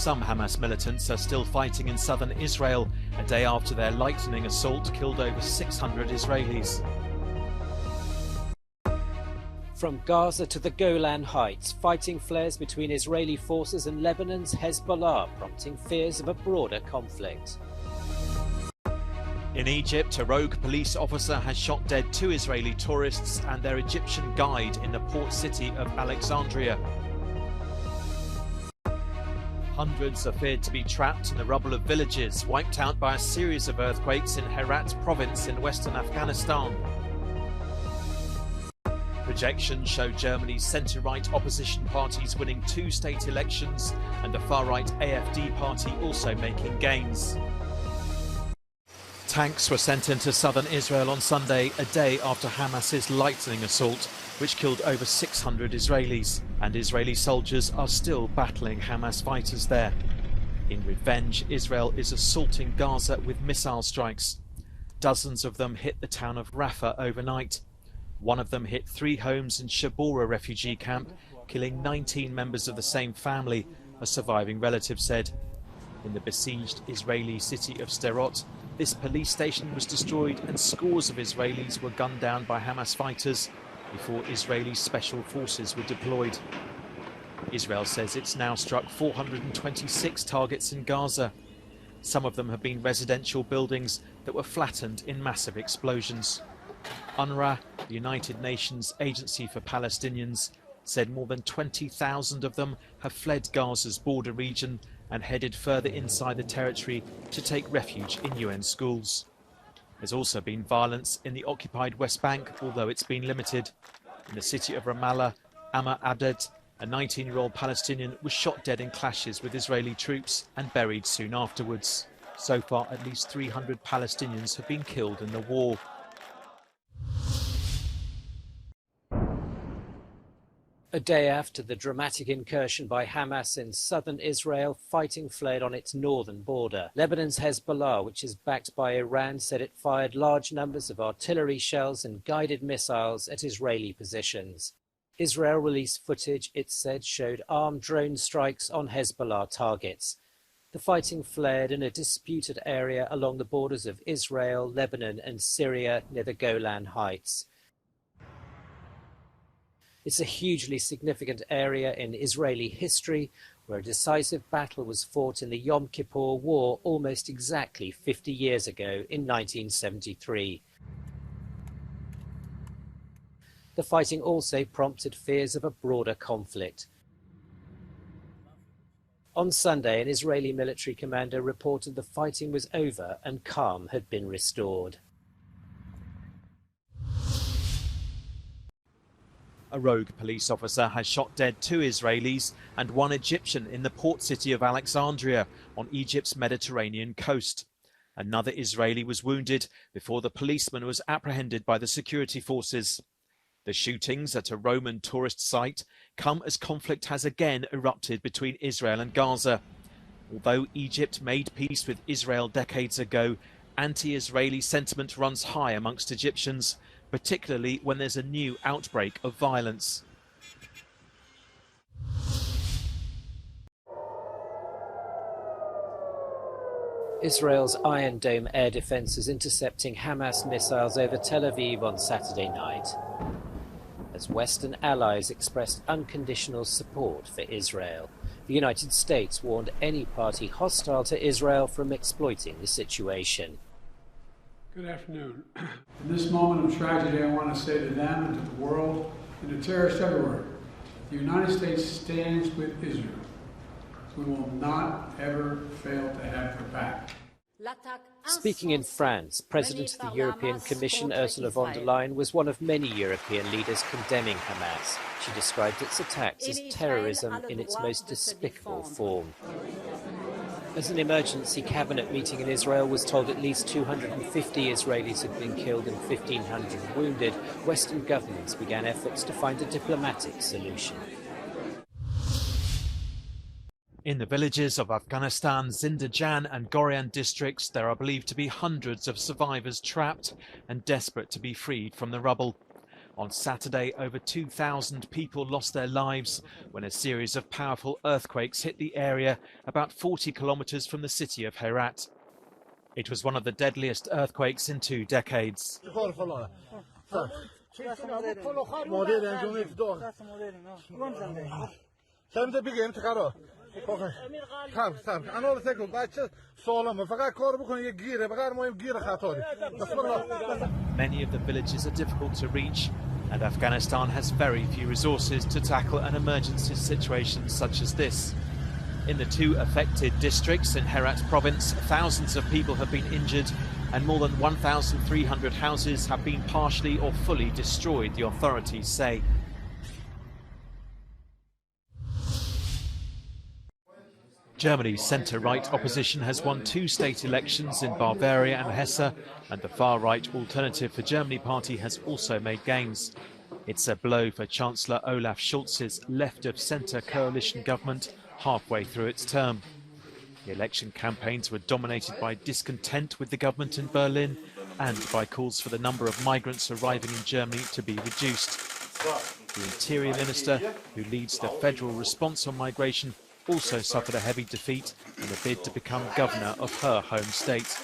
Some Hamas militants are still fighting in southern Israel, a day after their lightning assault killed over 600 Israelis. From Gaza to the Golan Heights, fighting flares between Israeli forces and Lebanon's Hezbollah, prompting fears of a broader conflict. In Egypt, a rogue police officer has shot dead 2 Israeli tourists and their Egyptian guide in the port city of Alexandria. Hundreds are feared to be trapped in the rubble of villages wiped out by a series of earthquakes in Herat province in western Afghanistan. Projections show Germany's centre-right opposition parties winning 2 state elections and the far-right AfD party also making gains. Tanks were sent into southern Israel on Sunday, a day after Hamas's lightning assault, which killed over 600 Israelis, and Israeli soldiers are still battling Hamas fighters there. In revenge, Israel is assaulting Gaza with missile strikes. Dozens of them hit the town of Rafah overnight. One of them hit 3 homes in Shabura refugee camp, killing 19 members of the same family, a surviving relative said. In the besieged Israeli city of Sderot, this police station was destroyed and scores of Israelis were gunned down by Hamas fighters before Israeli special forces were deployed. Israel says it's now struck 426 targets in Gaza. Some of them have been residential buildings that were flattened in massive explosions. UNRWA, the United Nations Agency for Palestinians, said more than 20,000 of them have fled Gaza's border region and headed further inside the territory to take refuge in UN schools. There's also been violence in the occupied West Bank, although it's been limited. In the city of Ramallah, Amr Abded, a 19-year-old Palestinian, was shot dead in clashes with Israeli troops and buried soon afterwards. So far, at least 300 Palestinians have been killed in the war. A day after the dramatic incursion by Hamas in southern Israel, fighting flared on its northern border. Lebanon's Hezbollah, which is backed by Iran, said it fired large numbers of artillery shells and guided missiles at Israeli positions. Israel released footage it said showed armed drone strikes on Hezbollah targets. The fighting flared in a disputed area along the borders of Israel, Lebanon and Syria near the Golan Heights. It's a hugely significant area in Israeli history, where a decisive battle was fought in the Yom Kippur War almost exactly 50 years ago in 1973. The fighting also prompted fears of a broader conflict. On Sunday, an Israeli military commander reported the fighting was over and calm had been restored. A rogue police officer has shot dead 2 Israelis and 1 Egyptian in the port city of Alexandria on Egypt's Mediterranean coast. Another Israeli was wounded before the policeman was apprehended by the security forces. The shootings at a Roman tourist site come as conflict has again erupted between Israel and Gaza. Although Egypt made peace with Israel decades ago, anti-Israeli sentiment runs high amongst Egyptians, particularly when there's a new outbreak of violence. Israel's Iron Dome air defense is intercepting Hamas missiles over Tel Aviv on Saturday night, as Western allies expressed unconditional support for Israel. The United States warned any party hostile to Israel from exploiting the situation. Good afternoon. In this moment of tragedy, I want to say to them and to the world and to terrorists everywhere, the United States stands with Israel. We will not ever fail to have their back. Speaking in France, President of the European Commission Ursula von der Leyen was one of many European leaders condemning Hamas. She described its attacks as terrorism in its most despicable form. As an emergency cabinet meeting in Israel was told at least 250 Israelis had been killed and 1,500 wounded, Western governments began efforts to find a diplomatic solution. In the villages of Afghanistan's Zindajan and Gorian districts, there are believed to be hundreds of survivors trapped and desperate to be freed from the rubble. On Saturday, over 2,000 people lost their lives when a series of powerful earthquakes hit the area about 40 kilometers from the city of Herat. It was one of the deadliest earthquakes in 2 decades. Many of the villages are difficult to reach, and Afghanistan has very few resources to tackle an emergency situation such as this. In the 2 affected districts in Herat province, thousands of people have been injured and more than 1,300 houses have been partially or fully destroyed, the authorities say. Germany's centre-right opposition has won 2 state elections in Bavaria and Hesse, and the far-right Alternative for Germany party has also made gains. It's a blow for Chancellor Olaf Scholz's left-of-centre coalition government halfway through its term. The election campaigns were dominated by discontent with the government in Berlin and by calls for the number of migrants arriving in Germany to be reduced. The Interior Minister, who leads the federal response on migration, also suffered a heavy defeat in a bid to become governor of her home state.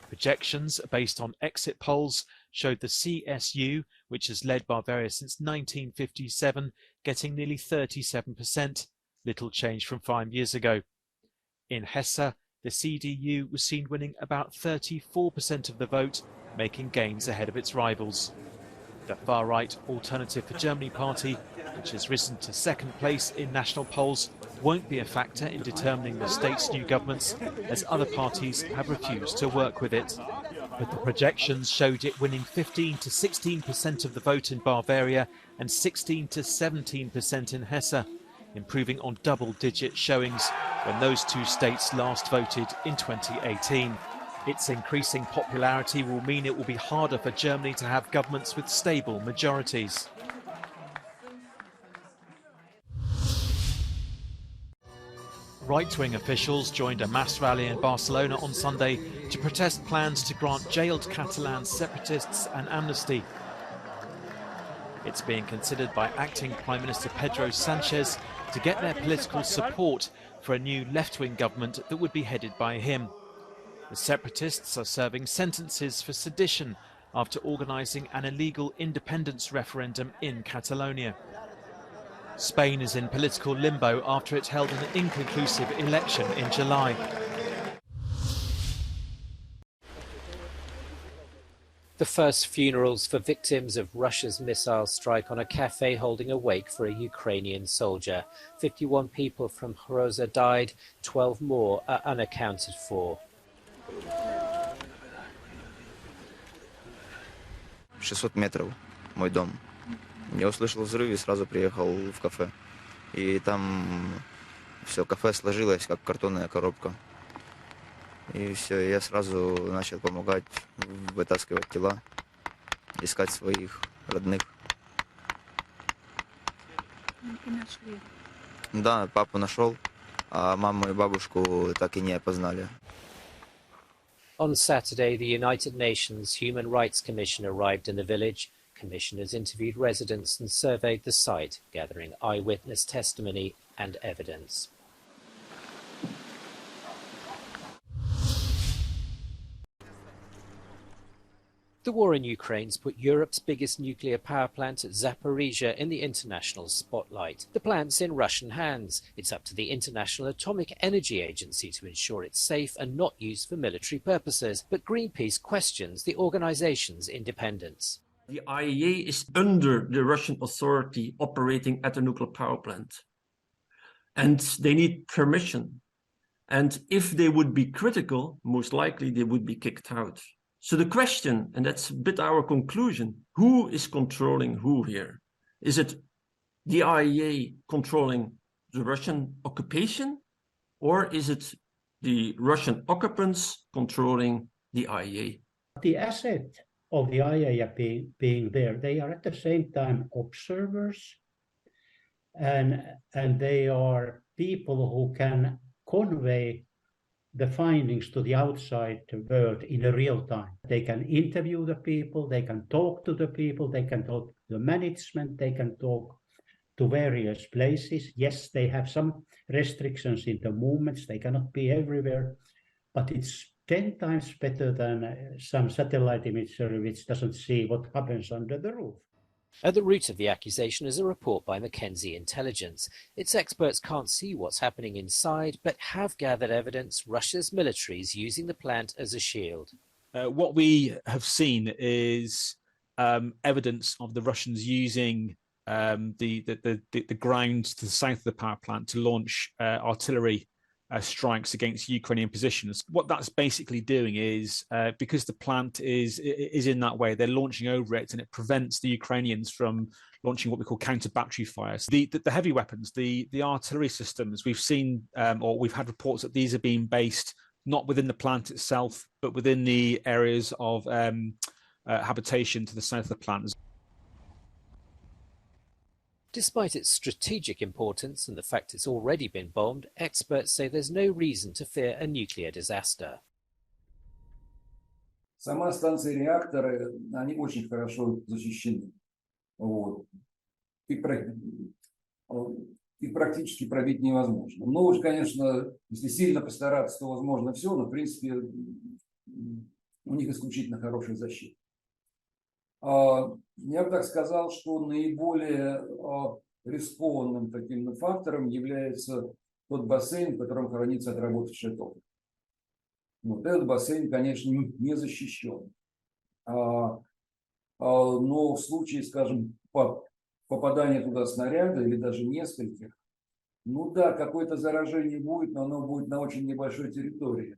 Projections based on exit polls showed the CSU, which has led Bavaria since 1957, getting nearly 37%, little change from 5 years ago. In Hesse, the CDU was seen winning about 34% of the vote, making gains ahead of its rivals. The far-right Alternative for Germany party, which has risen to 2nd place in national polls, won't be a factor in determining the state's new governments, as other parties have refused to work with it. But the projections showed it winning 15 to 16% of the vote in Bavaria and 16 to 17% in Hesse, improving on double-digit showings when those 2 states last voted in 2018. Its increasing popularity will mean it will be harder for Germany to have governments with stable majorities. Right-wing officials joined a mass rally in Barcelona on Sunday to protest plans to grant jailed Catalan separatists an amnesty. It's being considered by acting Prime Minister Pedro Sanchez to get their political support for a new left-wing government that would be headed by him. The separatists are serving sentences for sedition after organising an illegal independence referendum in Catalonia. Spain is in political limbo after it held an inconclusive election in July. The first funerals for victims of Russia's missile strike on a cafe holding a wake for a Ukrainian soldier. 51 people from Zaporizhzhia died, 12 more are unaccounted for. 600 метров, мой дом. Я услышал взрыв и сразу приехал в кафе. И там все, кафе сложилось, как картонная коробка. И все, я сразу начал помогать, вытаскивать тела, искать своих родных. И нашли? Да, папу нашел, а маму и бабушку так и не опознали. On Saturday, the United Nations Human Rights Commission arrived in the village. Commissioners interviewed residents and surveyed the site, gathering eyewitness testimony and evidence. The war in Ukraine's put Europe's biggest nuclear power plant at Zaporizhzhia in the international spotlight. The plant's in Russian hands. It's up to the International Atomic Energy Agency to ensure it's safe and not used for military purposes. But Greenpeace questions the organization's independence. The IAEA is under the Russian authority operating at a nuclear power plant. And they need permission. And if they would be critical, most likely they would be kicked out. So the question, and that's a bit our conclusion, who is controlling who here? Is it the IAEA controlling the Russian occupation, or is it the Russian occupants controlling the IAEA? The asset of the IAEA being there, they are at the same time observers, and they are people who can convey the findings to the outside world in a real time. They can interview the people, they can talk to the people, they can talk to the management, they can talk to various places. Yes, they have some restrictions in the movements, they cannot be everywhere, but it's 10 times better than some satellite imagery which doesn't see what happens under the roof. At the root of the accusation is a report by McKinsey Intelligence. Its experts can't see what's happening inside, but have gathered evidence Russia's military is using the plant as a shield. What we have seen is evidence of the Russians using the ground to the south of the power plant to launch artillery strikes against Ukrainian positions. What that's basically doing is, because the plant is in that way, they're launching over it, and it prevents the Ukrainians from launching what we call counter-battery fires. The heavy weapons, the artillery systems, we've seen, or we've had reports that these are being based not within the plant itself, but within the areas of habitation to the south of the plant. Despite its strategic importance and the fact it's already been bombed, experts say there's no reason to fear a nuclear disaster. Сама станция и реакторы, они очень хорошо защищены. Вот. Их практически пробить невозможно. Но уж, конечно, если сильно постараться, то возможно все, но в принципе у них исключительно хорошая защита. Я бы так сказал, что наиболее рискованным таким фактором является тот бассейн, в котором хранится отработавшее топливо. Вот этот бассейн, конечно, не защищен. Но в случае, скажем, попадания туда снаряда или даже нескольких, ну да, какое-то заражение будет, но оно будет на очень небольшой территории.